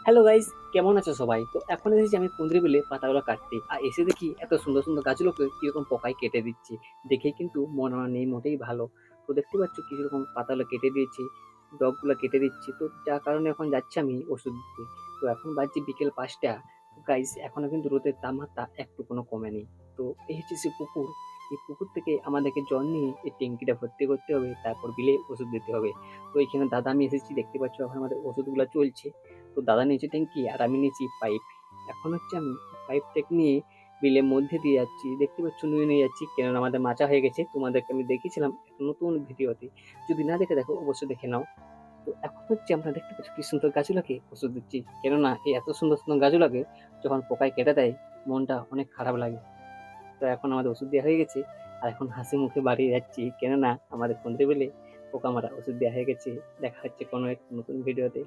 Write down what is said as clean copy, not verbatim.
Hello guys, কেমন আছো সবাই? তো এখন এসেছি আমি কুঁদরি বিলে পাতাগুলো কাটতে। আর এসে দেখি এত সুন্দর সুন্দর গাছগুলোকে কিরকম পোকায় কেটে দিচ্ছে। দেখেই কিন্তু মন আমার নেই মোটেই ভালো। তো দেখতে পাচ্ছ কিরকম পাতাগুলো কেটে দিয়েছে, ডগগুলো কেটে দিচ্ছে। তো যার কারণে এখন যাচ্ছি আমি ওষুধ দিতে। তো এখন বাজছে বিকেল ৫টা। তো গাইস এখনো কিন্তু রোদের তাপমাত্রা একটু কোনো কমেনি। তো এই হচ্ছে সে পুকুর। এই পুকুর থেকে আমাদেরকে জল নিয়ে এই ট্যাঙ্কিটা ভর্তি করতে হবে, তারপর বিলে ওষুধ দিতে হবে। তো এখানে দাদা আমি এসেছি, দেখতে পাচ্ছ এখন আমাদের ওষুধগুলো চলছে। তো দাদা নিয়েছে ট্যাঙ্কি আর আমি নিয়েছি পাইপ। এখন হচ্ছে আমি পাইপটাকে নিয়ে বিলের মধ্যে দিয়ে যাচ্ছি, দেখতে পাচ্ছ নিয়ে নিয়ে যাচ্ছি, কেননা আমাদের মাচা হয়ে গেছে। তোমাদেরকে আমি দেখিয়েছিলাম একটা নতুন ভিডিওতে, যদি না দেখে দেখো অবশ্যই দেখে নাও। তো এখন হচ্ছে আমরা দেখতে পাচ্ছি কি সুন্দর গাছগুলোকে ওষুধ দিচ্ছি, কেননা এই এত সুন্দর সুন্দর গাছগুলোকে যখন পোকায় কেটে দেয় মনটা অনেক খারাপ লাগে। তো এখন আমাদের ওষুধ দেওয়া হয়ে গেছে, আর এখন হাসি মুখে বাড়ি যাচ্ছি, কেননা আমাদের কুঁদরি বেলে পোকা মারা ওষুধ দেওয়া হয়ে গেছে। দেখা হচ্ছে কোনো এক নতুন ভিডিওতে।